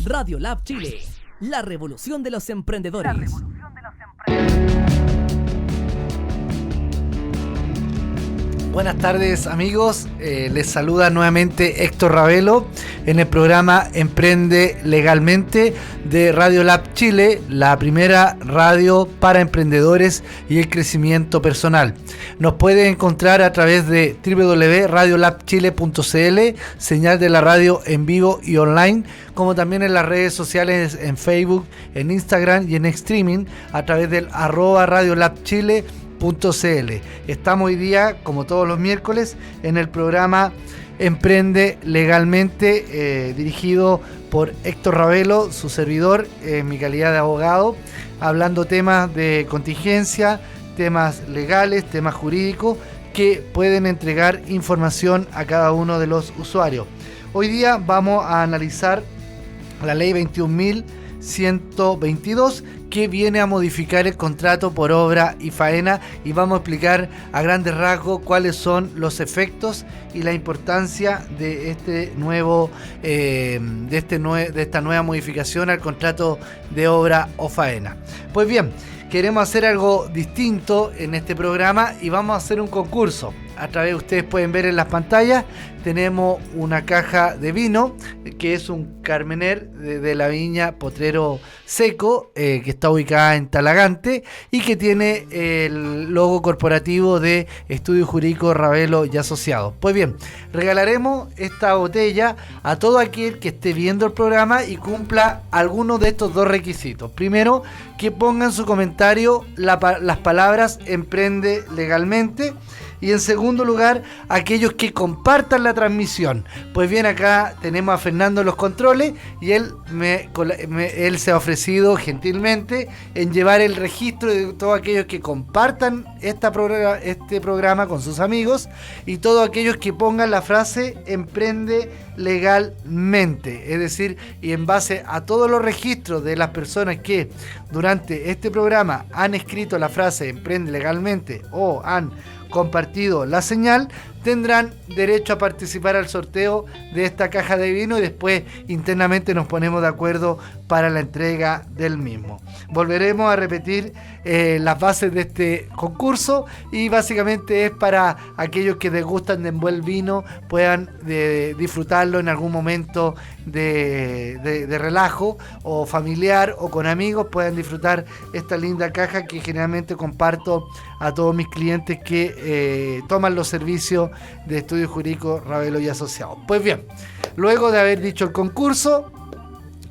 Radio Lab Chile, la revolución de los emprendedores. Buenas tardes, amigos, les saluda nuevamente Héctor Ravelo en el programa Emprende Legalmente de Radio Lab Chile, la primera radio para emprendedores y el crecimiento personal. Nos puede encontrar a través de www.radiolabchile.cl, señal de la radio en vivo y online, como también en las redes sociales, en Facebook, en Instagram y en streaming a través del @radiolabchile.cl. Estamos hoy día, como todos los miércoles, en el programa Emprende Legalmente, dirigido por Héctor Ravelo, su servidor, en mi calidad de abogado, hablando temas de contingencia, temas legales, temas jurídicos, que pueden entregar información a cada uno de los usuarios. Hoy día vamos a analizar la ley 21.122, que viene a modificar el contrato por obra y faena, y vamos a explicar a grandes rasgos cuáles son los efectos y la importancia de esta nueva modificación al contrato de obra o faena. Pues bien, queremos hacer algo distinto en este programa y vamos a hacer un concurso. A través, ustedes pueden ver en las pantallas, tenemos una caja de vino, que es un Carmener de la viña Potrero Seco, que está ubicada en Talagante y que tiene el logo corporativo de Estudio Jurídico Ravelo y Asociados. Pues bien, regalaremos esta botella a todo aquel que esté viendo el programa y cumpla alguno de estos dos requisitos. Primero, que pongan su comentario las palabras Emprende Legalmente. Y en segundo lugar, aquellos que compartan la transmisión. Pues bien, acá tenemos a Fernando en los controles y él se ha ofrecido gentilmente en llevar el registro de todos aquellos que compartan este programa con sus amigos y todos aquellos que pongan la frase Emprende Legalmente. Es decir, y en base a todos los registros de las personas que durante este programa han escrito la frase Emprende Legalmente o han compartido la señal, tendrán derecho a participar al sorteo de esta caja de vino y después internamente nos ponemos de acuerdo para la entrega del mismo. Volveremos a repetir las bases de este concurso y básicamente es para aquellos que degustan de buen vino, puedan disfrutarlo en algún momento de relajo o familiar o con amigos, puedan disfrutar esta linda caja que generalmente comparto a todos mis clientes que toman los servicios de Estudio Jurídico Ravelo y Asociados. Pues bien, luego de haber dicho el concurso,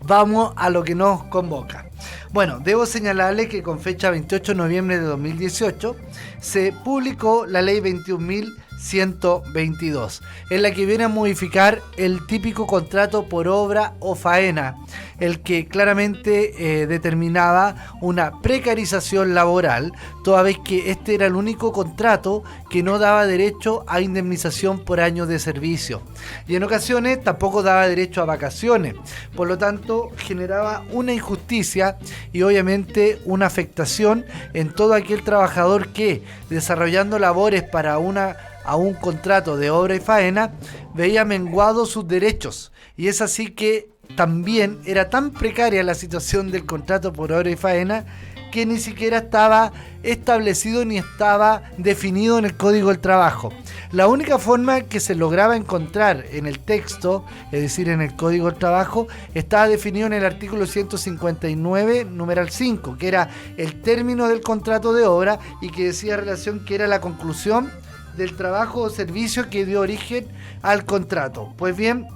vamos a lo que nos convoca. Bueno, debo señalarles que con fecha 28 de noviembre de 2018 se publicó la ley 21.122, en la que viene a modificar el típico contrato por obra o faena, el que claramente determinaba una precarización laboral, toda vez que este era el único contrato que no daba derecho a indemnización por años de servicio y en ocasiones tampoco daba derecho a vacaciones. Por lo tanto, generaba una injusticia y obviamente una afectación en todo aquel trabajador que, desarrollando labores para a un contrato de obra y faena, veía menguados sus derechos. Y es así que también era tan precaria la situación del contrato por obra y faena que ni siquiera estaba establecido ni estaba definido en el Código del Trabajo. La única forma que se lograba encontrar en el texto, es decir, en el Código del Trabajo, estaba definido en el artículo 159, numeral 5, que era el término del contrato de obra y que decía relación que era la conclusión del trabajo o servicio que dio origen al contrato. Pues bien,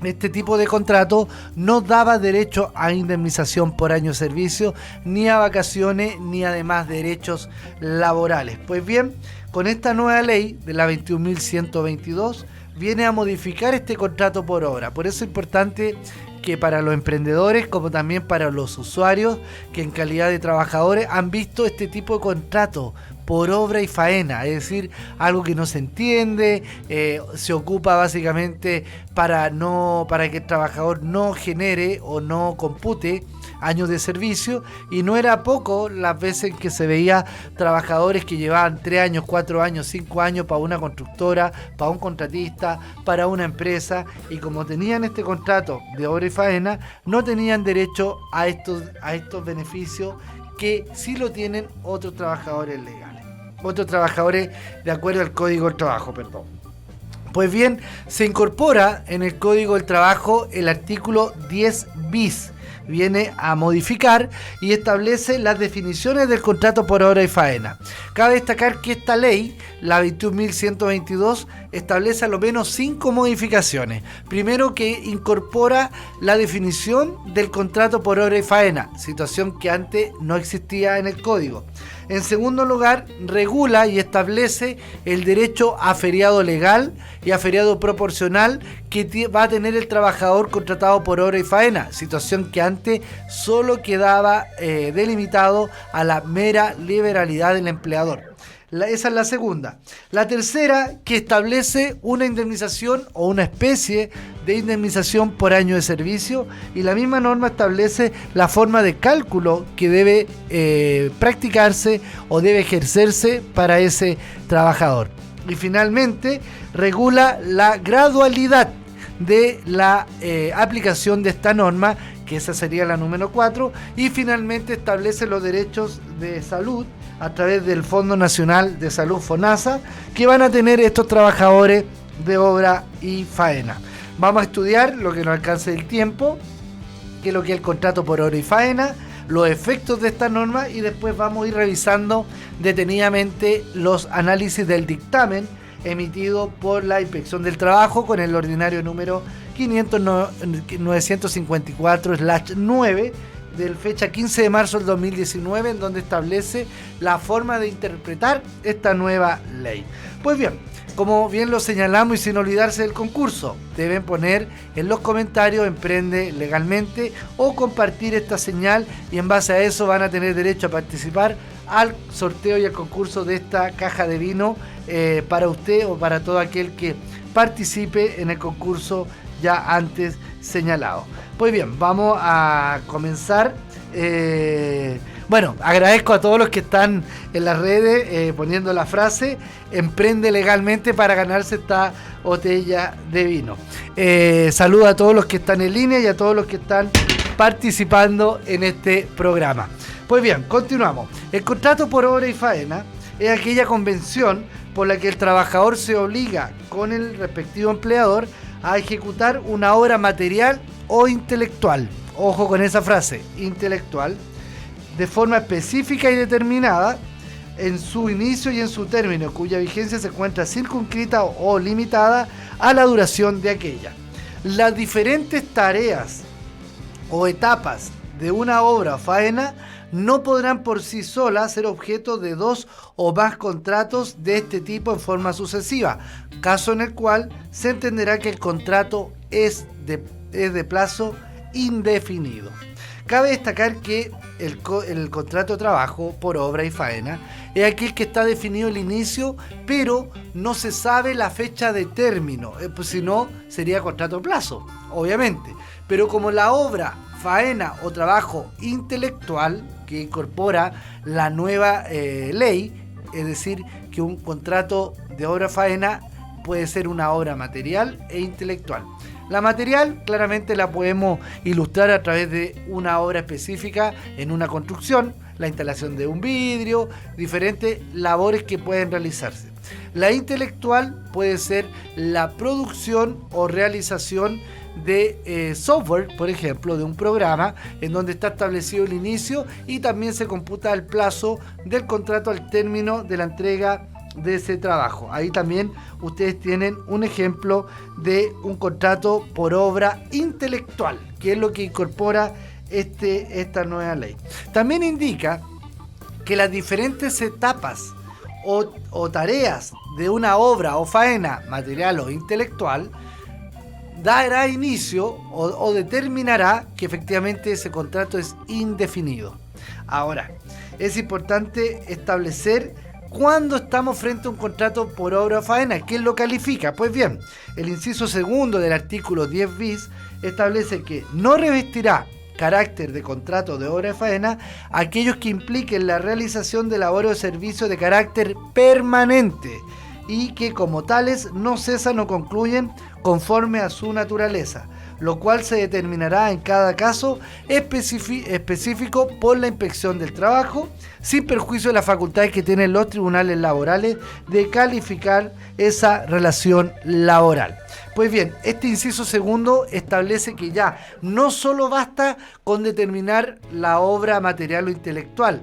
este tipo de contrato no daba derecho a indemnización por año de servicio, ni a vacaciones, ni además derechos laborales. Pues bien, con esta nueva ley de la 21.122 viene a modificar este contrato por obra. Por eso es importante que para los emprendedores como también para los usuarios que en calidad de trabajadores han visto este tipo de contrato por obra y faena, es decir, algo que no se entiende, se ocupa básicamente para que el trabajador no genere o no compute años de servicio, y no era poco las veces que se veía trabajadores que llevaban 3 años, 4 años, 5 años para una constructora, para un contratista, para una empresa, y como tenían este contrato de obra y faena, no tenían derecho a estos beneficios que sí lo tienen otros trabajadores legales, otros trabajadores de acuerdo al Código del Trabajo, perdón. Pues bien, se incorpora en el Código del Trabajo el artículo 10 bis. Viene a modificar y establece las definiciones del contrato por obra y faena. Cabe destacar que esta ley, la 21.122, establece a lo menos 5 modificaciones. Primero, que incorpora la definición del contrato por obra y faena, situación que antes no existía en el código. En segundo lugar, regula y establece el derecho a feriado legal y a feriado proporcional que va a tener el trabajador contratado por obra y faena, situación que antes solo quedaba delimitado a la mera liberalidad del empleador. Esa es la segunda. La tercera, que establece una indemnización o una especie de indemnización por año de servicio, y la misma norma establece la forma de cálculo que debe practicarse o debe ejercerse para ese trabajador. Y finalmente, regula la gradualidad de la aplicación de esta norma, que esa sería la número 4, y finalmente establece los derechos de salud a través del Fondo Nacional de Salud FONASA que van a tener estos trabajadores de obra y faena. Vamos a estudiar lo que nos alcance el tiempo, que es lo que es el contrato por obra y faena, los efectos de esta norma, y después vamos a ir revisando detenidamente los análisis del dictamen emitido por la Inspección del Trabajo con el ordinario número 954/9 del fecha 15 de marzo del 2019, en donde establece la forma de interpretar esta nueva ley. Pues bien, como bien lo señalamos y sin olvidarse del concurso, deben poner en los comentarios "Emprende Legalmente" o compartir esta señal, y en base a eso van a tener derecho a participar al sorteo y al concurso de esta caja de vino para usted o para todo aquel que participe en el concurso ya antes señalado. Pues bien, vamos a comenzar. Bueno, agradezco a todos los que están en las redes poniendo la frase "Emprende Legalmente" para ganarse esta botella de vino. Saludo a todos los que están en línea y a todos los que están participando en este programa. Pues bien, continuamos. El contrato por obra y faena es aquella convención por la que el trabajador se obliga con el respectivo empleador a ejecutar una obra material o intelectual. Ojo con esa frase, intelectual, de forma específica y determinada en su inicio y en su término, cuya vigencia se encuentra circunscrita o limitada a la duración de aquella. Las diferentes tareas o etapas de una obra o faena no podrán por sí solas ser objeto de 2 o más contratos de este tipo en forma sucesiva, caso en el cual se entenderá que el contrato es de plazo indefinido. Cabe destacar que el contrato de trabajo por obra y faena es aquel que está definido el inicio, pero no se sabe la fecha de término, pues si no sería contrato a plazo, obviamente. Pero como la obra, faena o trabajo intelectual que incorpora la nueva ley, es decir, que un contrato de obra faena puede ser una obra material e intelectual. La material claramente la podemos ilustrar a través de una obra específica en una construcción, la instalación de un vidrio, diferentes labores que pueden realizarse. La intelectual puede ser la producción o realización de software, por ejemplo, de un programa en donde está establecido el inicio y también se computa el plazo del contrato al término de la entrega de ese trabajo. Ahí también ustedes tienen un ejemplo de un contrato por obra intelectual, que es lo que incorpora esta nueva ley. También indica que las diferentes etapas o tareas de una obra o faena material o intelectual dará inicio o determinará que efectivamente ese contrato es indefinido. Ahora, es importante establecer cuándo estamos frente a un contrato por obra o faena. ¿Quién lo califica? Pues bien, el inciso segundo del artículo 10 bis establece que no revestirá carácter de contrato de obra y faena aquellos que impliquen la realización de labores o servicios de carácter permanente y que como tales no cesan o concluyen conforme a su naturaleza, lo cual se determinará en cada caso específico por la inspección del trabajo, sin perjuicio de las facultades que tienen los tribunales laborales de calificar esa relación laboral. Pues bien, este inciso segundo establece que ya no solo basta con determinar la obra material o intelectual,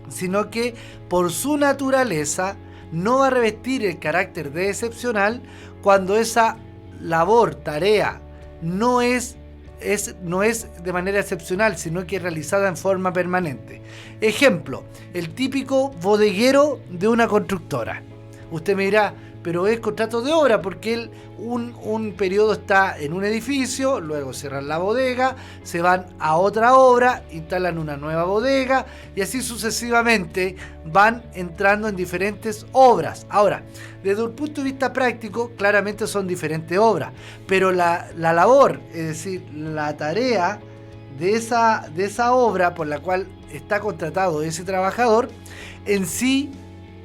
sino que por su naturaleza no va a revestir el carácter de excepcional cuando esa labor, tarea, no es de manera excepcional, sino que es realizada en forma permanente. Ejemplo, el típico bodeguero de una constructora. Usted me dirá, pero es contrato de obra porque un periodo está en un edificio, luego cierran la bodega, se van a otra obra, instalan una nueva bodega y así sucesivamente van entrando en diferentes obras. Ahora, desde un punto de vista práctico, claramente son diferentes obras, pero la labor, es decir, la tarea de esa obra por la cual está contratado ese trabajador, en sí,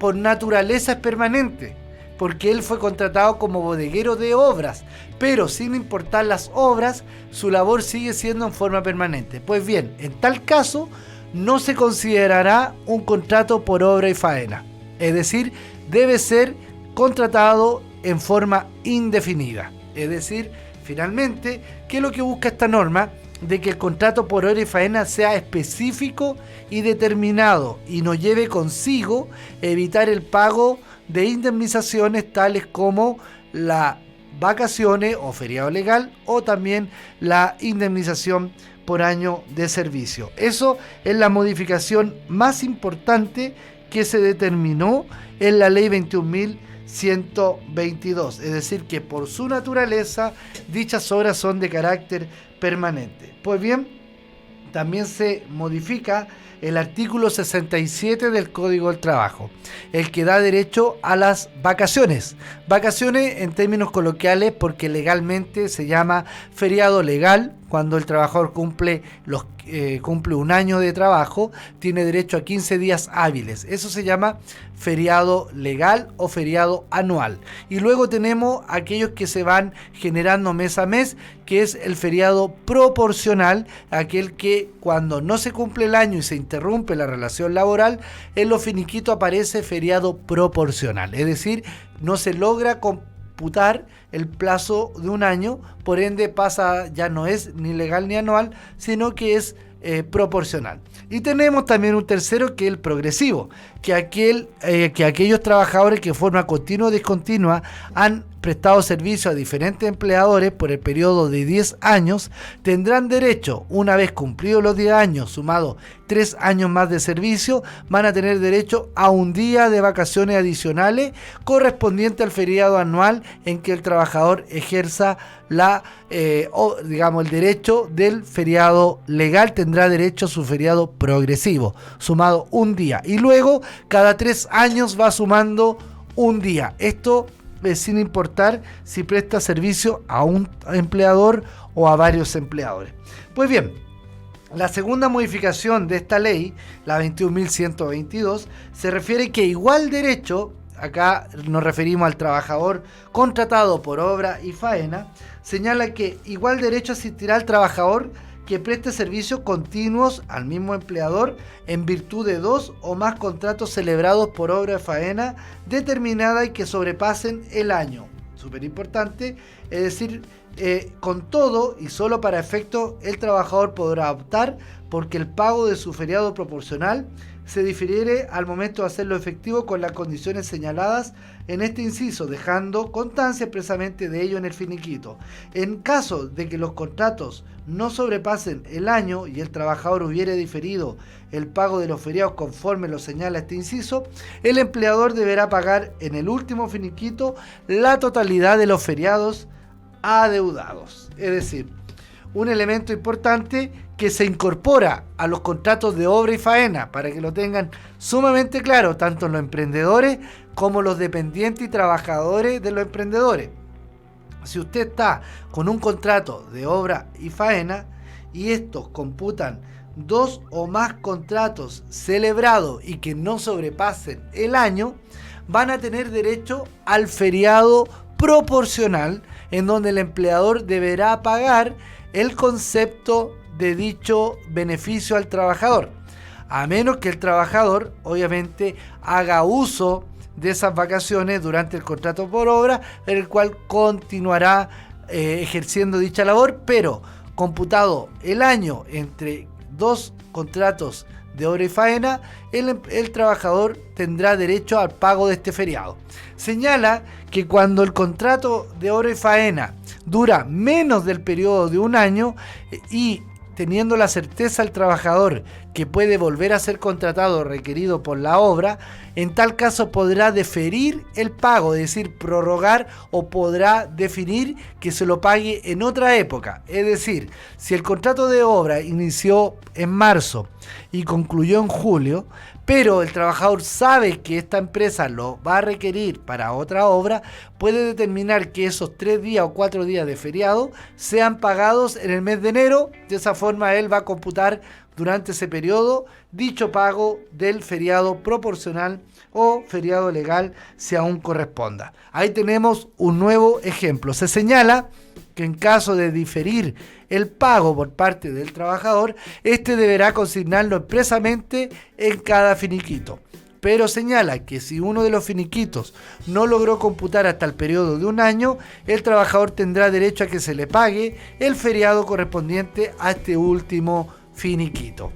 por naturaleza es permanente, porque él fue contratado como bodeguero de obras, pero sin importar las obras, su labor sigue siendo en forma permanente. Pues bien, en tal caso, no se considerará un contrato por obra y faena, es decir, debe ser contratado en forma indefinida. Es decir, finalmente, ¿qué es lo que busca esta norma? De que el contrato por obra y faena sea específico y determinado y no lleve consigo evitar el pago de indemnizaciones tales como las vacaciones o feriado legal o también la indemnización por año de servicio. Eso es la modificación más importante que se determinó en la ley 21.122, es decir, que por su naturaleza dichas obras son de carácter permanente. Pues bien, también se modifica el artículo 67 del Código del Trabajo, el que da derecho a las vacaciones. Vacaciones en términos coloquiales porque legalmente se llama feriado legal. Cuando el trabajador cumple un año de trabajo, tiene derecho a 15 días hábiles. Eso se llama feriado legal o feriado anual. Y luego tenemos aquellos que se van generando mes a mes, que es el feriado proporcional, aquel que cuando no se cumple el año y se interrumpe la relación laboral, en los finiquitos aparece feriado proporcional. Es decir, no se logra computar el plazo de un año, por ende ya no es ni legal ni anual, sino que es proporcional. Y tenemos también un tercero, que es el progresivo, que aquellos trabajadores que de forma continua o discontinua han prestado servicio a diferentes empleadores por el periodo de 10 años, tendrán derecho, una vez cumplidos los 10 años, sumado 3 años más de servicio, van a tener derecho a un día de vacaciones adicionales correspondiente al feriado anual en que el trabajador ejerza el derecho del feriado legal. Tendrá derecho a su feriado progresivo, sumado un día. Y luego, cada 3 años va sumando un día. Esto sin importar si presta servicio a un empleador o a varios empleadores. Pues bien, la segunda modificación de esta ley, la 21.122, se refiere que igual derecho, acá nos referimos al trabajador contratado por obra y faena, señala que igual derecho asistirá al trabajador que preste servicios continuos al mismo empleador en virtud de 2 o más contratos celebrados por obra de faena determinada y que sobrepasen el año. Súper importante, es decir, con todo y solo para efecto, el trabajador podrá optar porque el pago de su feriado proporcional se difiriere al momento de hacerlo efectivo con las condiciones señaladas en este inciso, dejando constancia expresamente de ello en el finiquito. En caso de que los contratos no sobrepasen el año y el trabajador hubiere diferido el pago de los feriados conforme lo señala este inciso, el empleador deberá pagar en el último finiquito la totalidad de los feriados adeudados. Es decir, un elemento importante que se incorpora a los contratos de obra y faena, para que lo tengan sumamente claro, tanto los emprendedores como los dependientes y trabajadores de los emprendedores. Si usted está con un contrato de obra y faena y estos computan 2 o más contratos celebrados y que no sobrepasen el año, van a tener derecho al feriado proporcional, en donde el empleador deberá pagar el concepto de dicho beneficio al trabajador, a menos que el trabajador obviamente haga uso de esas vacaciones durante el contrato por obra, en el cual continuará ejerciendo dicha labor, pero computado el año entre 2 contratos de obra y faena, el trabajador tendrá derecho al pago de este feriado. Señala que cuando el contrato de obra y faena dura menos del periodo de un año y teniendo la certeza el trabajador que puede volver a ser contratado o requerido por la obra, en tal caso podrá deferir el pago, es decir, prorrogar, o podrá definir que se lo pague en otra época. Es decir, si el contrato de obra inició en marzo y concluyó en julio, pero el trabajador sabe que esta empresa lo va a requerir para otra obra, puede determinar que esos 3 días o 4 días de feriado sean pagados en el mes de enero. De esa forma él va a computar durante ese periodo dicho pago del feriado proporcional o feriado legal, si aún corresponda. Ahí tenemos un nuevo ejemplo. Se señala que en caso de diferir el pago por parte del trabajador, este deberá consignarlo expresamente en cada finiquito. Pero señala que si uno de los finiquitos no logró computar hasta el periodo de un año, el trabajador tendrá derecho a que se le pague el feriado correspondiente a este último finiquito.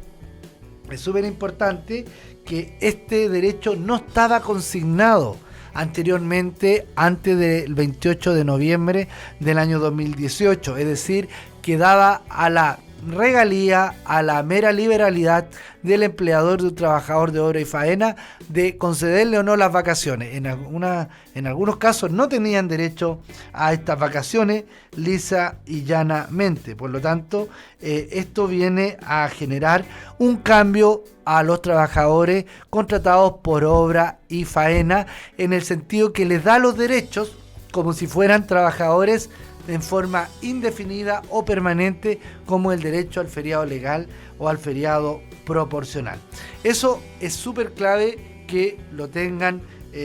Es súper importante que este derecho no estaba consignado anteriormente, antes del 28 de noviembre del año 2018, es decir, quedaba a la regalía, a la mera liberalidad del empleador de un trabajador de obra y faena de concederle o no las vacaciones. En algunos casos no tenían derecho a estas vacaciones lisa y llanamente. Por lo tanto, esto viene a generar un cambio a los trabajadores contratados por obra y faena, en el sentido que les da los derechos como si fueran trabajadores en forma indefinida o permanente, como el derecho al feriado legal o al feriado proporcional. Eso es súper clave que lo tengan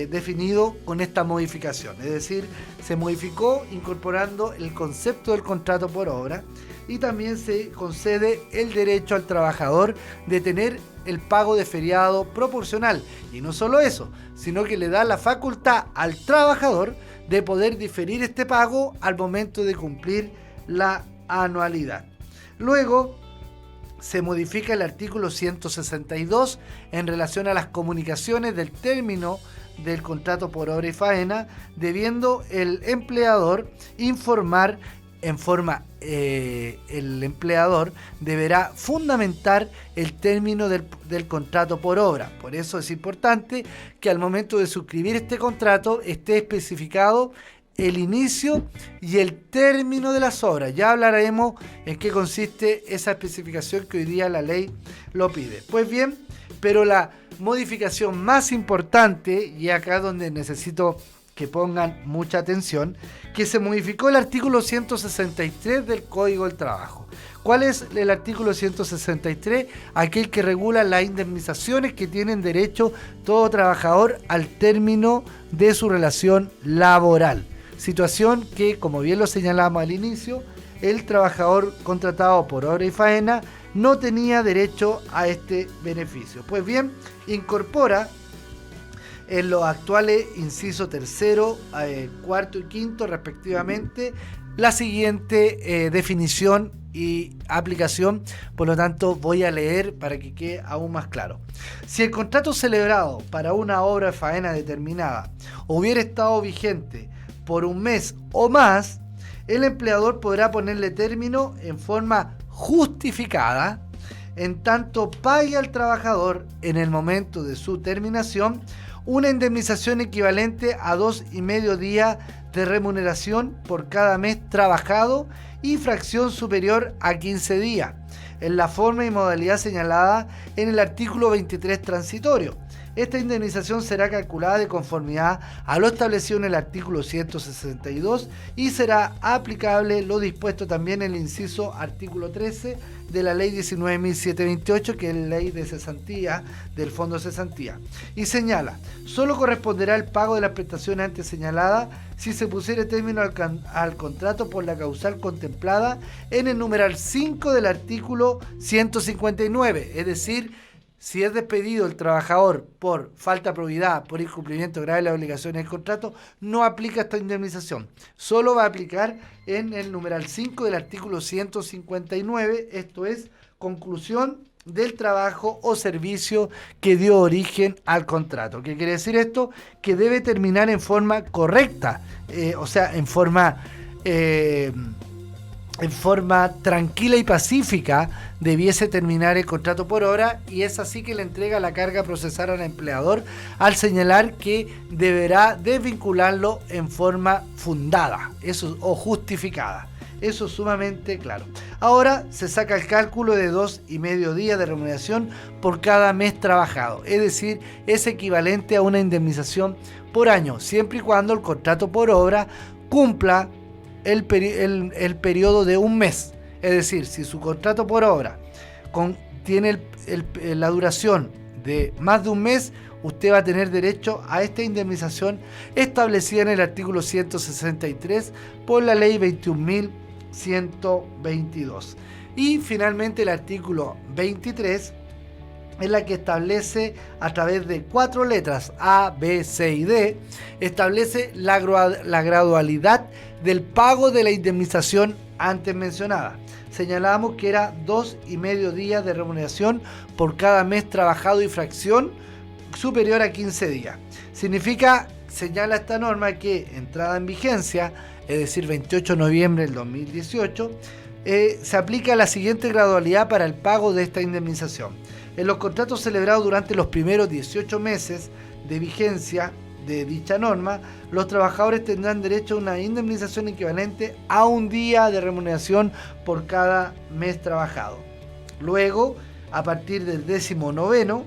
definido con esta modificación. Es decir, se modificó incorporando el concepto del contrato por obra, y también se concede el derecho al trabajador de tener el pago de feriado proporcional. Y no solo eso, sino que le da la facultad al trabajador de poder diferir este pago al momento de cumplir la anualidad. Luego se modifica el artículo 162 en relación a las comunicaciones del término del contrato por obra y faena, debiendo el empleador informar en forma, el empleador deberá fundamentar el término del contrato por obra. Por eso es importante que al momento de suscribir este contrato esté especificado el inicio y el término de las obras. Ya hablaremos en qué consiste esa especificación que hoy día la ley lo pide. Pues bien, pero la modificación más importante, y acá donde necesito que pongan mucha atención, que se modificó el artículo 163 del Código del Trabajo. ¿Cuál es el artículo 163? Aquel que regula las indemnizaciones que tienen derecho todo trabajador al término de su relación laboral. Situación que, como bien lo señalamos al inicio, el trabajador contratado por obra y faena no tenía derecho a este beneficio. Pues bien, incorpora en los actuales inciso tercero, cuarto y quinto respectivamente, la siguiente definición y aplicación. Por lo tanto, voy a leer para que quede aún más claro. Si el contrato celebrado para una obra de faena determinada hubiera estado vigente por un mes o más, el empleador podrá ponerle término en forma justificada, en tanto pague al trabajador en el momento de su terminación una indemnización equivalente a 2,5 días de remuneración por cada mes trabajado, y fracción superior a 15 días, en la forma y modalidad señalada en el artículo 23 transitorio. Esta indemnización será calculada de conformidad a lo establecido en el artículo 162 y será aplicable lo dispuesto también en el inciso artículo 13 de la ley 19.728, que es la ley de cesantía, del fondo de cesantía. Y señala, solo corresponderá el pago de las prestaciones antes señaladas si se pusiere término al contrato por la causal contemplada en el numeral 5 del artículo 159, es decir, si es despedido el trabajador por falta de probidad, por incumplimiento grave de las obligaciones del contrato, no aplica esta indemnización. Solo va a aplicar en el numeral 5 del artículo 159, esto es, conclusión del trabajo o servicio que dio origen al contrato. ¿Qué quiere decir esto? Que debe terminar en forma correcta, o sea, en forma tranquila y pacífica debiese terminar el contrato por hora, y es así que le entrega la carga procesal al empleador al señalar que deberá desvincularlo en forma fundada o justificada. Eso es sumamente claro. Ahora se saca el cálculo de 2,5 días de remuneración por cada mes trabajado, es decir, es equivalente a una indemnización por año, siempre y cuando el contrato por obra cumpla el periodo de un mes. Es decir, si su contrato por obra tiene la duración de más de un mes, usted va a tener derecho a esta indemnización establecida en el artículo 163 por la ley 21.122. Y finalmente el artículo 23 es la que establece, a través de 4 letras A, B, C y D, establece la gradualidad del pago de la indemnización antes mencionada. Señalábamos que era 2,5 días de remuneración por cada mes trabajado y fracción superior a 15 días. Significa, señala esta norma, que entrada en vigencia, es decir, 28 de noviembre del 2018, se aplica la siguiente gradualidad para el pago de esta indemnización. En los contratos celebrados durante los primeros 18 meses de vigencia de dicha norma, los trabajadores tendrán derecho a una indemnización equivalente a un día de remuneración por cada mes trabajado. Luego, a partir del 19º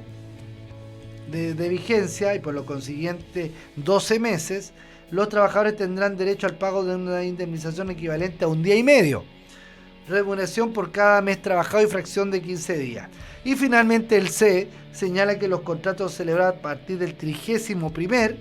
de vigencia y por lo consiguiente 12 meses, los trabajadores tendrán derecho al pago de una indemnización equivalente a un día y medio. Remuneración por cada mes trabajado y fracción de 15 días. Y finalmente el C señala que los contratos celebrados a partir del 31º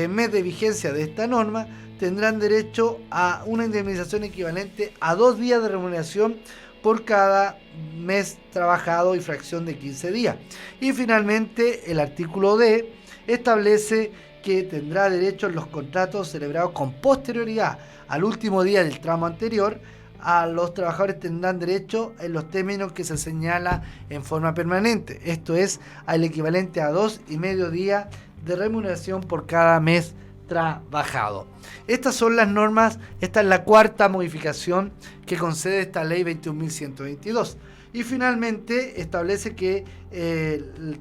mes de vigencia de esta norma tendrán derecho a una indemnización equivalente a 2 días de remuneración por cada mes trabajado y fracción de 15 días. Y finalmente el artículo D establece que tendrá derecho en los contratos celebrados con posterioridad al último día del tramo anterior. A los trabajadores tendrán derecho en los términos que se señala en forma permanente, esto es, al equivalente a 2,5 días de remuneración por cada mes trabajado. Estas son las normas, esta es la cuarta modificación que concede esta ley 21.122. Y finalmente establece que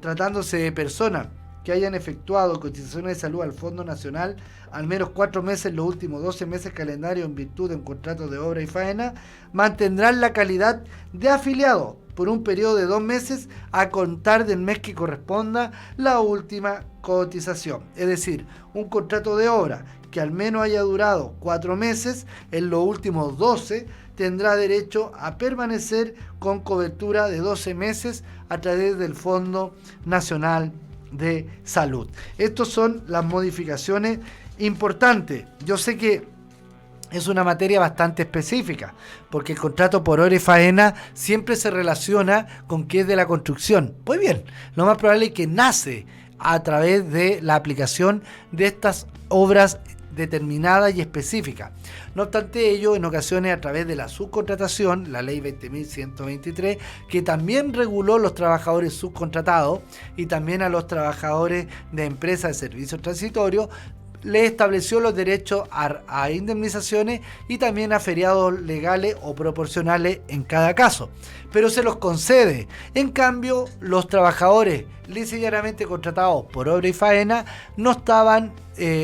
tratándose de personas que hayan efectuado cotizaciones de salud al Fondo Nacional al menos 4 meses en los últimos 12 meses calendario en virtud de un contrato de obra y faena, mantendrán la calidad de afiliado por un periodo de 2 meses a contar del mes que corresponda la última cotización. Es decir, un contrato de obra que al menos haya durado 4 meses, en los últimos 12 tendrá derecho a permanecer con cobertura de 12 meses a través del Fondo Nacional de Salud. Estas son las modificaciones importantes. Yo sé que es una materia bastante específica, porque el contrato por hora y faena siempre se relaciona con que es de la construcción. Pues bien, lo más probable es que nace a través de la aplicación de estas obras determinadas y específicas. No obstante ello, en ocasiones a través de la subcontratación, la ley 20.123, que también reguló los trabajadores subcontratados y también a los trabajadores de empresas de servicios transitorios, le estableció los derechos a indemnizaciones y también a feriados legales o proporcionales en cada caso, pero se los concede. En cambio, los trabajadores lisa y llanamente contratados por obra y faena no estaban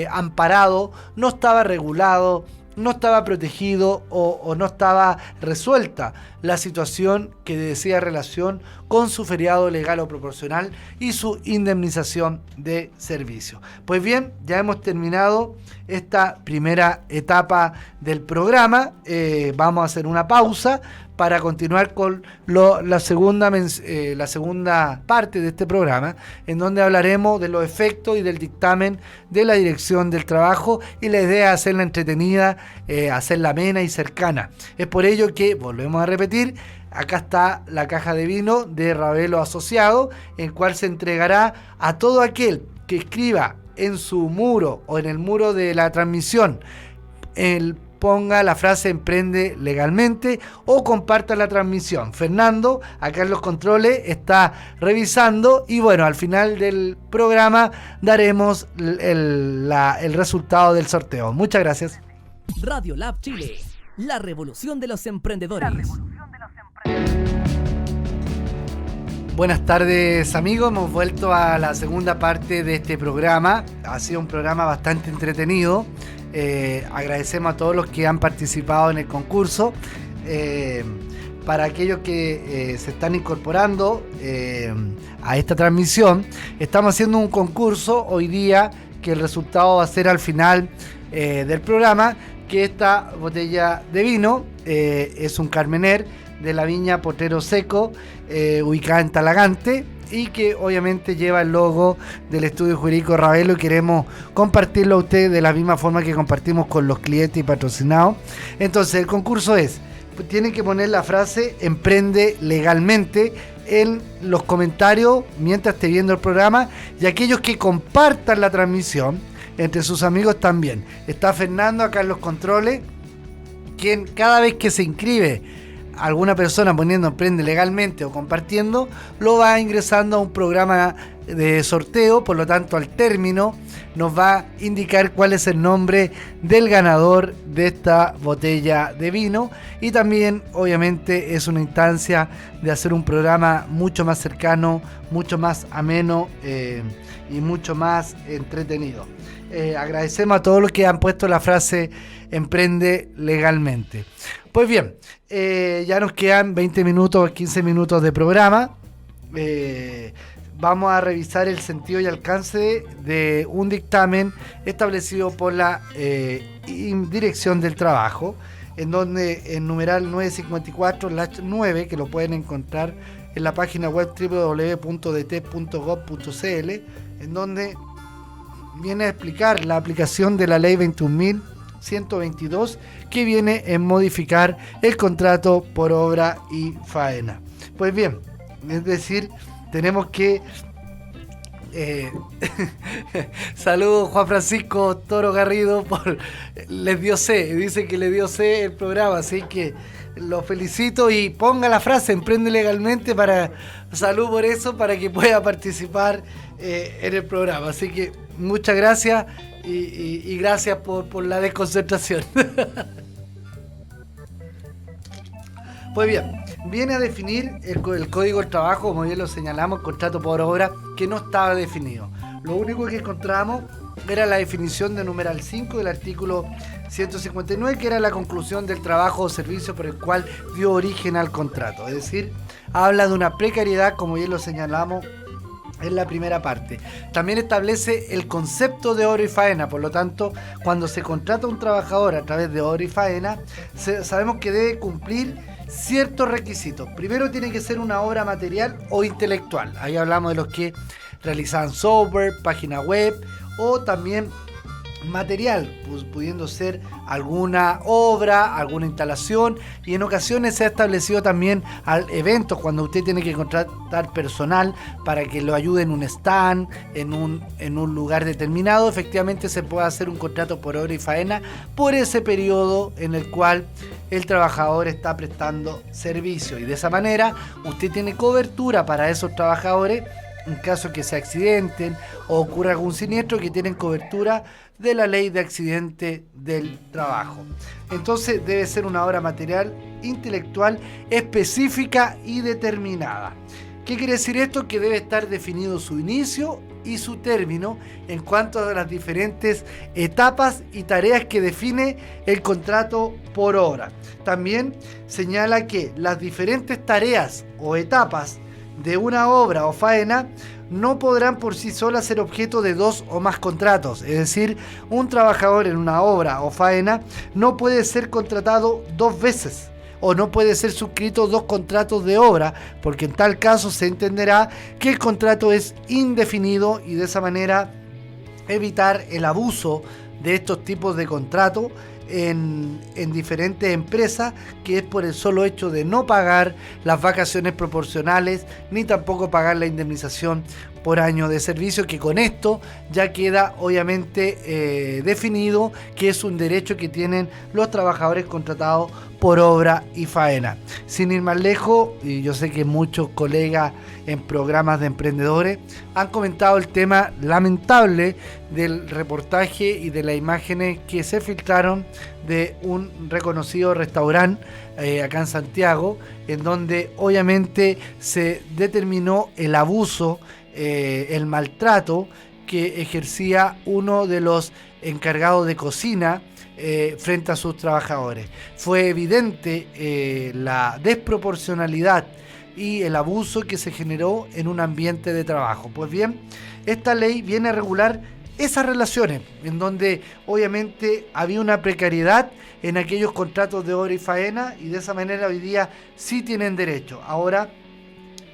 amparados, no estaba regulado, no estaba protegido o no estaba resuelta la situación que decía relación con su feriado legal o proporcional y su indemnización de servicio. Pues bien, ya hemos terminado esta primera etapa del programa. Vamos a hacer una pausa para continuar con la segunda parte de este programa, en donde hablaremos de los efectos y del dictamen de la Dirección del Trabajo, y la idea es hacerla entretenida, hacerla amena y cercana. Es por ello que, volvemos a repetir, acá está la caja de vino de Ravelo Asociado, en cual se entregará a todo aquel que escriba en su muro o en el muro de la transmisión ponga la frase "emprende legalmente" o comparta la transmisión. Fernando, acá en los controles, está revisando, y bueno, al final del programa daremos el resultado del sorteo. Muchas gracias. Radio Lab Chile, la revolución de los emprendedores. Buenas tardes, amigos. Hemos vuelto a la segunda parte de este programa. Ha sido un programa bastante entretenido. Agradecemos a todos los que han participado en el concurso. Para aquellos que se están incorporando a esta transmisión, estamos haciendo un concurso hoy día, que el resultado va a ser al final del programa, que esta botella de vino es un Carmener de la viña Potrero Seco, ubicada en Talagante, y que obviamente lleva el logo del Estudio Jurídico Ravelo, y queremos compartirlo a ustedes de la misma forma que compartimos con los clientes y patrocinados. Entonces el concurso tienen que poner la frase "emprende legalmente" en los comentarios mientras esté viendo el programa, y aquellos que compartan la transmisión entre sus amigos también. Está Fernando acá en los controles, quien cada vez que se inscribe alguna persona poniendo "emprende legalmente" o compartiendo, lo va ingresando a un programa de sorteo. Por lo tanto, al término nos va a indicar cuál es el nombre del ganador de esta botella de vino, y también obviamente es una instancia de hacer un programa mucho más cercano, mucho más ameno y mucho más entretenido. Agradecemos a todos los que han puesto la frase "emprende legalmente". Pues bien, ya nos quedan 20 minutos, 15 minutos de programa. Vamos a revisar el sentido y alcance de un dictamen establecido por la Dirección del Trabajo, en donde en numeral 954/9, que lo pueden encontrar en la página web www.dt.gov.cl, en donde viene a explicar la aplicación de la ley 21.122, que viene en modificar el contrato por obra y faena. Pues bien, es decir, tenemos que saludos Juan Francisco Toro Garrido, les dio C, dice que le dio C el programa, así que lo felicito, y ponga la frase "emprende legalmente" salud por eso, para que pueda participar en el programa. Así que muchas gracias y gracias por la desconcentración. Pues bien, viene a definir el Código del Trabajo, como bien lo señalamos, contrato por obra, que no estaba definido. Lo único que encontramos era la definición de numeral 5 del artículo 159, que era la conclusión del trabajo o servicio por el cual dio origen al contrato. Es decir, habla de una precariedad, como bien lo señalamos en la primera parte. También establece el concepto de obra y faena. Por lo tanto, cuando se contrata a un trabajador a través de obra y faena, sabemos que debe cumplir ciertos requisitos. Primero, tiene que ser una obra material o intelectual. Ahí hablamos de los que realizan software, página web, o también material, pues pudiendo ser alguna obra, alguna instalación, y en ocasiones se ha establecido también eventos cuando usted tiene que contratar personal para que lo ayude en un stand, en un lugar determinado. Efectivamente se puede hacer un contrato por obra y faena por ese periodo en el cual el trabajador está prestando servicio, y de esa manera usted tiene cobertura para esos trabajadores en caso que se accidenten o ocurra algún siniestro, que tienen cobertura de la ley de accidente del trabajo. Entonces debe ser una obra material intelectual específica y determinada. ¿Qué quiere decir esto? Que debe estar definido su inicio y su término en cuanto a las diferentes etapas y tareas que define el contrato por obra. También señala que las diferentes tareas o etapas de una obra o faena no podrán por sí solas ser objeto de 2 o más contratos. Es decir, un trabajador en una obra o faena no puede ser contratado 2 veces o no puede ser suscrito 2 contratos de obra, porque en tal caso se entenderá que el contrato es indefinido y de esa manera evitar el abuso de estos tipos de contratos en diferentes empresas, que es por el solo hecho de no pagar las vacaciones proporcionales ni tampoco pagar la indemnización por año de servicio, que con esto ya queda obviamente definido que es un derecho que tienen los trabajadores contratados por obra y faena. Sin ir más lejos, y yo sé que muchos colegas en programas de emprendedores han comentado el tema lamentable del reportaje y de las imágenes que se filtraron de un reconocido restaurante acá en Santiago, en donde obviamente se determinó el abuso, el maltrato que ejercía uno de los encargados de cocina frente a sus trabajadores. Fue evidente la desproporcionalidad y el abuso que se generó en un ambiente de trabajo. Pues bien, esta ley viene a regular esas relaciones en donde obviamente había una precariedad en aquellos contratos de obra y faena, y de esa manera hoy día sí tienen derecho. Ahora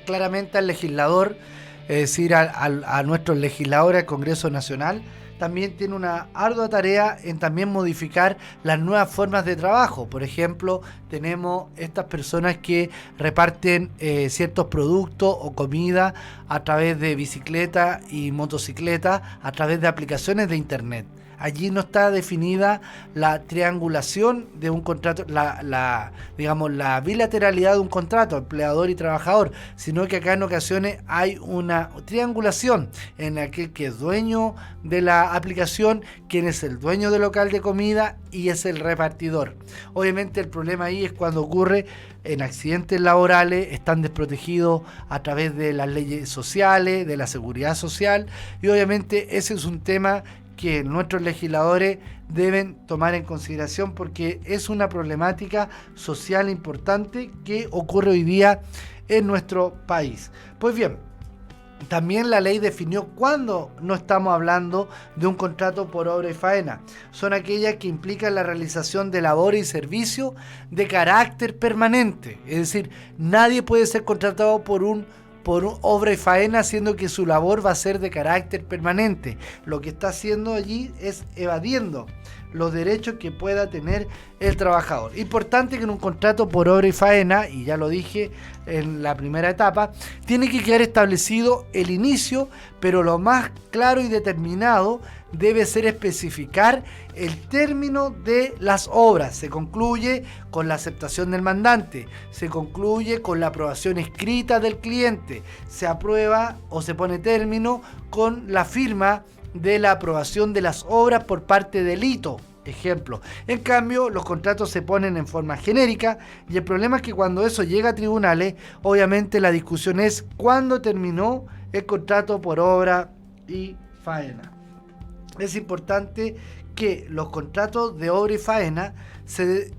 claramente al legislador, es decir, a nuestros legisladores, al Congreso Nacional, también tiene una ardua tarea en también modificar las nuevas formas de trabajo. Por ejemplo, tenemos estas personas que reparten ciertos productos o comida a través de bicicleta y motocicleta, a través de aplicaciones de internet. Allí no está definida la triangulación de un contrato, la bilateralidad de un contrato, empleador y trabajador, sino que acá en ocasiones hay una triangulación en aquel que es dueño de la aplicación, quien es el dueño del local de comida y es el repartidor. Obviamente el problema ahí es cuando ocurre en accidentes laborales, están desprotegidos a través de las leyes sociales, de la seguridad social, y obviamente ese es un tema que nuestros legisladores deben tomar en consideración, porque es una problemática social importante que ocurre hoy día en nuestro país. Pues bien, también la ley definió cuándo no estamos hablando de un contrato por obra y faena. Son aquellas que implican la realización de labores y servicios de carácter permanente. Es decir, nadie puede ser contratado por obra y faena, siendo que su labor va a ser de carácter permanente. Lo que está haciendo allí es evadiendo los derechos que pueda tener el trabajador. Importante que en un contrato por obra y faena, y ya lo dije en la primera etapa, tiene que quedar establecido el inicio, pero lo más claro y determinado debe ser especificar el término de las obras. Se concluye con la aceptación del mandante, se concluye con la aprobación escrita del cliente, se aprueba o se pone término con la firma de la aprobación de las obras por parte del hito. Ejemplo. En cambio, los contratos se ponen en forma genérica, y el problema es que cuando eso llega a tribunales, obviamente la discusión es cuándo terminó el contrato por obra y faena. Es importante que los contratos de obra y faena se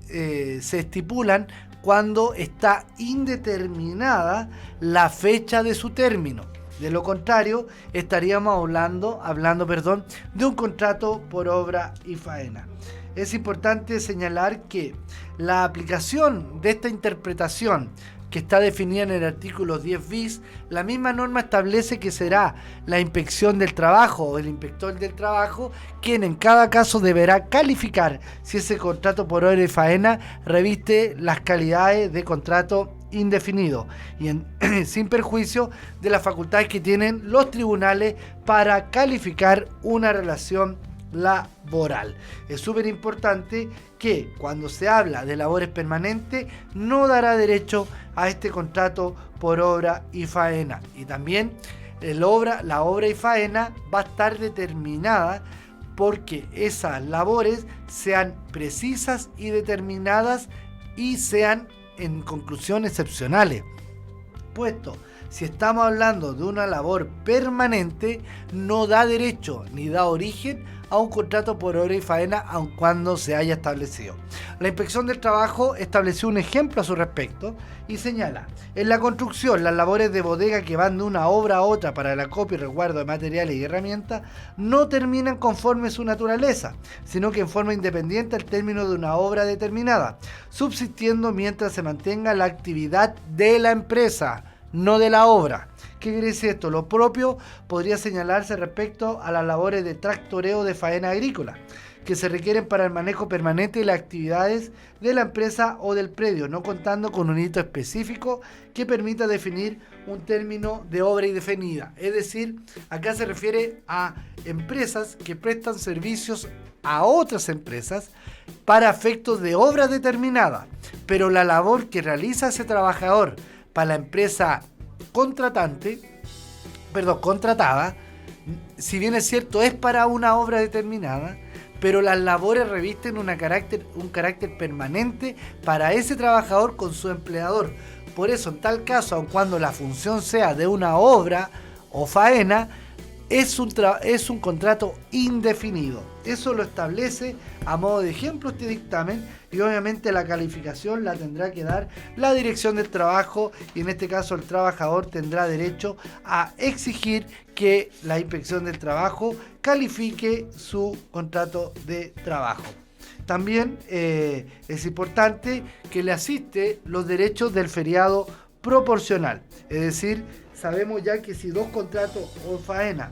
estipulan cuando está indeterminada la fecha de su término. De lo contrario, estaríamos hablando de un contrato por obra y faena. Es importante señalar que la aplicación de esta interpretación, que está definida en el artículo 10 bis, la misma norma establece que será la inspección del trabajo o el inspector del trabajo quien en cada caso deberá calificar si ese contrato por obra y faena reviste las calidades de contrato indefinido, y sin perjuicio de las facultades que tienen los tribunales para calificar una relación laboral. Es súper importante que cuando se habla de labores permanentes no dará derecho a este contrato por obra y faena, y también la obra y faena va a estar determinada porque esas labores sean precisas y determinadas y sean en conclusión excepcionales, puesto Si estamos hablando de una labor permanente, no da derecho ni da origen a un contrato por hora y faena, aun cuando se haya establecido. La Inspección del Trabajo estableció un ejemplo a su respecto y señala: en la construcción, las labores de bodega que van de una obra a otra para el acopio y resguardo de materiales y herramientas no terminan conforme su naturaleza, sino que en forma independiente al término de una obra determinada, subsistiendo mientras se mantenga la actividad de la empresa, no de la obra. ¿Qué quiere decir esto? Lo propio podría señalarse respecto a las labores de tractoreo de faena agrícola, que se requieren para el manejo permanente de las actividades de la empresa o del predio, no contando con un hito específico que permita definir un término de obra indefinida. Es decir, acá se refiere a empresas que prestan servicios a otras empresas para efectos de obra determinada, pero la labor que realiza ese trabajador para la empresa contratada, si bien es cierto, es para una obra determinada, pero las labores revisten un carácter permanente para ese trabajador con su empleador. Por eso, en tal caso, aun cuando la función sea de una obra o faena, es un contrato indefinido. Eso lo establece a modo de ejemplo este dictamen, y obviamente la calificación la tendrá que dar la Dirección del Trabajo, y en este caso el trabajador tendrá derecho a exigir que la Inspección del Trabajo califique su contrato de trabajo. También es importante que le asiste los derechos del feriado proporcional, es decir, sabemos ya que si dos contratos o faena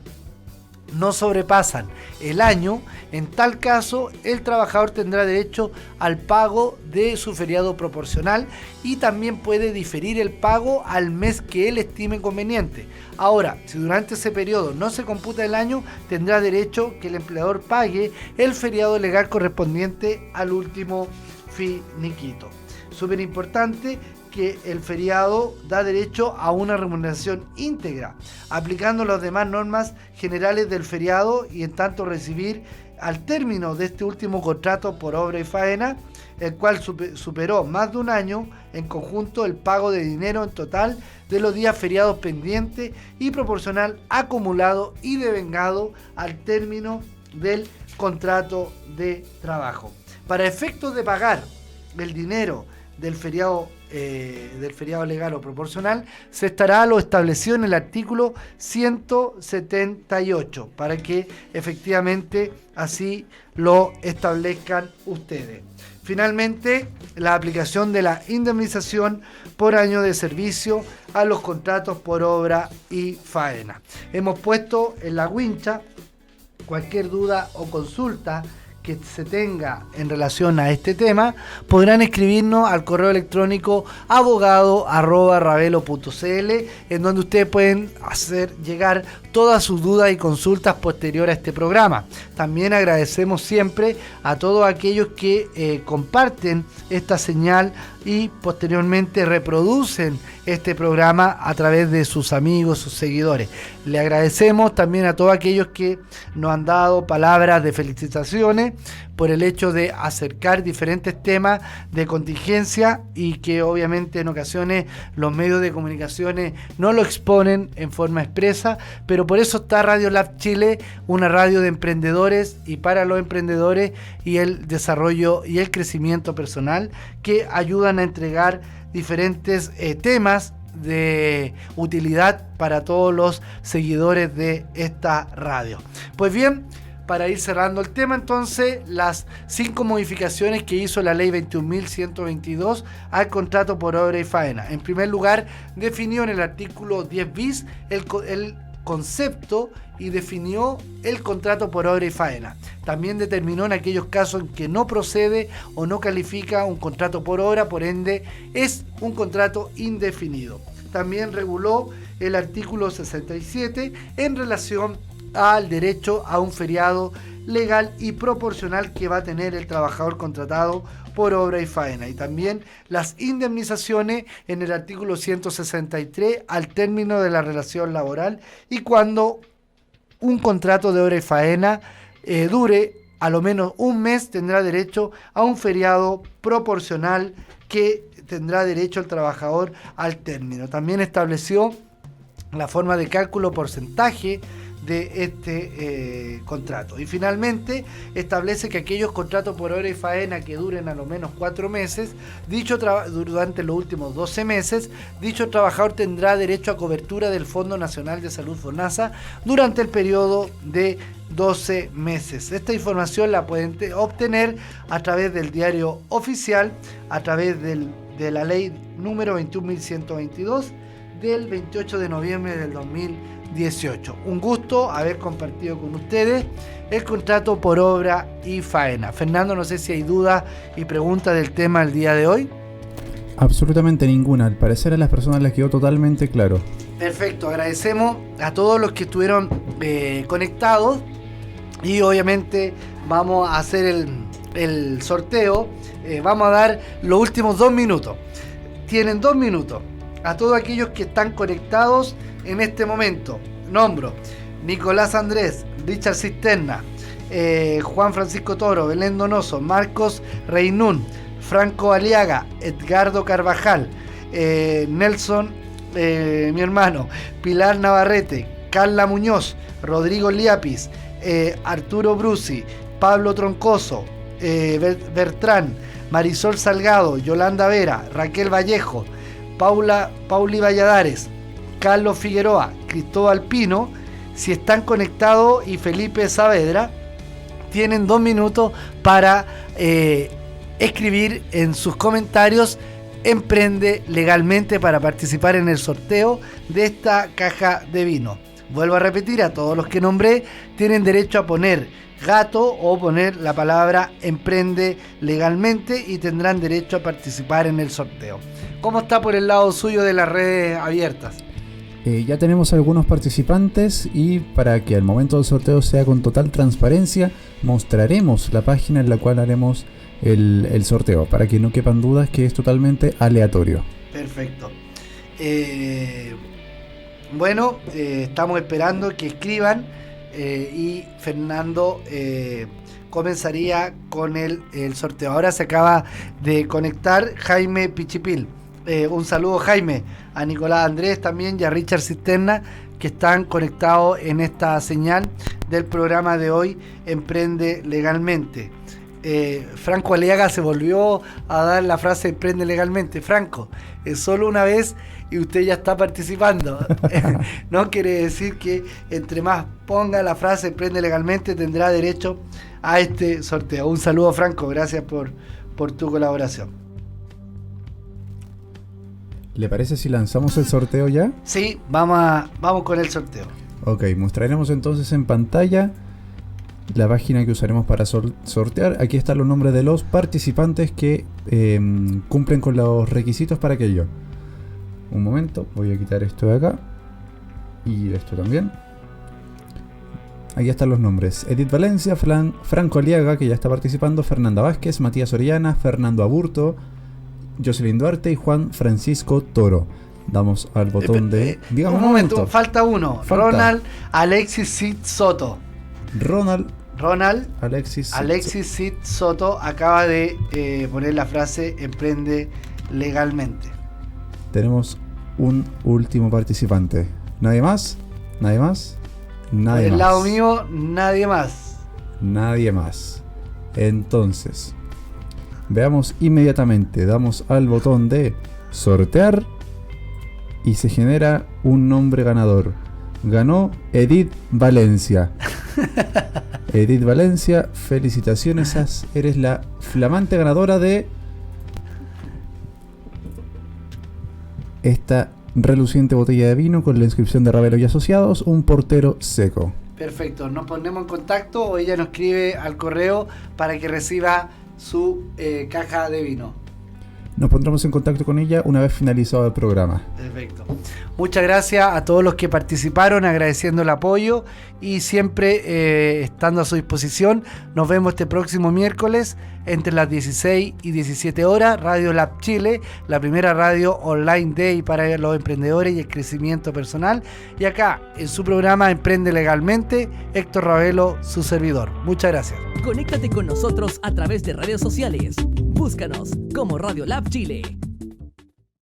no sobrepasan el año, en tal caso el trabajador tendrá derecho al pago de su feriado proporcional y también puede diferir el pago al mes que él estime conveniente. Ahora, si durante ese periodo no se computa el año, tendrá derecho que el empleador pague el feriado legal correspondiente al último finiquito. Súper importante que el feriado da derecho a una remuneración íntegra, aplicando las demás normas generales del feriado, y en tanto recibir al término de este último contrato por obra y faena, el cual superó más de un año, en conjunto el pago de dinero en total de los días feriados pendientes y proporcional acumulado y devengado al término del contrato de trabajo. Para efectos de pagar el dinero del feriado legal o proporcional, se estará lo establecido en el artículo 178 para que efectivamente así lo establezcan ustedes. Finalmente, la aplicación de la indemnización por año de servicio a los contratos por obra y faena. Hemos puesto en la wincha cualquier duda o consulta que se tenga en relación a este tema, podrán escribirnos al correo electrónico abogado@ravelo.cl, en donde ustedes pueden hacer llegar todas sus dudas y consultas posteriores a este programa. También agradecemos siempre a todos aquellos que comparten esta señal y posteriormente reproducen este programa a través de sus amigos, sus seguidores. Le agradecemos también a todos aquellos que nos han dado palabras de felicitaciones por el hecho de acercar diferentes temas de contingencia, y que obviamente en ocasiones los medios de comunicaciones no lo exponen en forma expresa, pero por eso está Radio Lab Chile, una radio de emprendedores y para los emprendedores y el desarrollo y el crecimiento personal, que ayudan a entregar diferentes temas de utilidad para todos los seguidores de esta radio. Pues bien, para ir cerrando el tema, entonces, las 5 modificaciones que hizo la ley 21.122 al contrato por obra y faena. En primer lugar, definió en el artículo 10 bis el concepto y definió el contrato por obra y faena. También determinó en aquellos casos en que no procede o no califica un contrato por obra, por ende es un contrato indefinido. También reguló el artículo 67 en relación al derecho a un feriado legal y proporcional que va a tener el trabajador contratado por obra y faena, y también las indemnizaciones en el artículo 163 al término de la relación laboral, y cuando un contrato de obra y faena dure a lo menos un mes, tendrá derecho a un feriado proporcional que tendrá derecho el trabajador al término. También estableció la forma de cálculo porcentaje de este contrato. Y finalmente establece que aquellos contratos por hora y faena que duren a lo menos 4 meses, durante los últimos 12 meses, dicho trabajador tendrá derecho a cobertura del Fondo Nacional de Salud FONASA durante el periodo de 12 meses. Esta información la pueden obtener a través del diario oficial, a través de la ley número 21.122 del 28 de noviembre del 2018. Un gusto haber compartido con ustedes el contrato por obra y faena. Fernando, no sé si hay dudas y preguntas del tema el día de hoy. Absolutamente ninguna. Al parecer a las personas les quedó totalmente claro. Perfecto, agradecemos a todos los que estuvieron conectados y obviamente vamos a hacer el sorteo. Vamos a dar los últimos 2 minutos. Tienen 2 minutos. A todos aquellos que están conectados en este momento, nombro Nicolás Andrés, Richard Cisterna, Juan Francisco Toro, Belén Donoso, Marcos Reinún, Franco Aliaga, Edgardo Carvajal, Nelson, mi hermano, Pilar Navarrete, Carla Muñoz, Rodrigo Liapis, Arturo Brusi, Pablo Troncoso, Bertrán, Marisol Salgado, Yolanda Vera, Raquel Vallejo, Pauli Valladares, Carlos Figueroa, Cristóbal Pino, si están conectados, y Felipe Saavedra, tienen 2 minutos para escribir en sus comentarios "Emprende legalmente" para participar en el sorteo de esta caja de vino. Vuelvo a repetir, a todos los que nombré tienen derecho a poner gato o poner la palabra "Emprende legalmente" y tendrán derecho a participar en el sorteo. ¿Cómo está por el lado suyo de las redes abiertas? Ya tenemos algunos participantes, y para que al momento del sorteo sea con total transparencia, mostraremos la página en la cual haremos el sorteo, para que no quepan dudas que es totalmente aleatorio. Perfecto. Bueno, estamos esperando que escriban y Fernando comenzaría con el sorteo. Ahora se acaba de conectar Jaime Pichipil. Un saludo, Jaime, a Nicolás Andrés también y a Richard Cisterna, que están conectados en esta señal del programa de hoy, Emprende Legalmente. Franco Aliaga se volvió a dar la frase "Emprende legalmente". Franco, es solo una vez y usted ya está participando. No quiere decir que entre más ponga la frase "Emprende legalmente" tendrá derecho a este sorteo. Un saludo, Franco, gracias por tu colaboración. ¿Le parece si lanzamos el sorteo ya? Sí, vamos con el sorteo. Ok, mostraremos entonces en pantalla la página que usaremos para sortear. Aquí están los nombres de los participantes que cumplen con los requisitos para aquello. Un momento, voy a quitar esto de acá y esto también. Aquí están los nombres: Edith Valencia, Franco Aliaga, que ya está participando, Fernanda Vázquez, Matías Orellana, Fernando Aburto, Jocelyn Duarte y Juan Francisco Toro. Damos al botón de... Digamos, un momento, falta uno. Ronald Alexis Cid Soto. Ronald Alexis Cid Soto acaba de poner la frase "Emprende legalmente". Tenemos un último participante. ¿Nadie más? ¿Nadie más? Nadie Por el más. lado mío, nadie más. Nadie más. Entonces, veamos inmediatamente. Damos al botón de sortear y se genera un nombre ganador. Ganó Edith Valencia. Edith Valencia, felicitaciones. Eres la flamante ganadora de esta reluciente botella de vino con la inscripción de Ravelo y Asociados, un portero seco. Perfecto, nos ponemos en contacto o ella nos escribe al correo para que reciba su caja de vino. Nos pondremos en contacto con ella una vez finalizado el programa. Perfecto. Muchas gracias a todos los que participaron, agradeciendo el apoyo y siempre estando a su disposición. Nos vemos este próximo miércoles entre las 16 y 17 horas. Radio Lab Chile, la primera radio online de y para los emprendedores y el crecimiento personal. Y acá, en su programa Emprende Legalmente, Héctor Ravelo, su servidor. Muchas gracias. Conéctate con nosotros a través de redes sociales. Búscanos como Radio Lab Chile.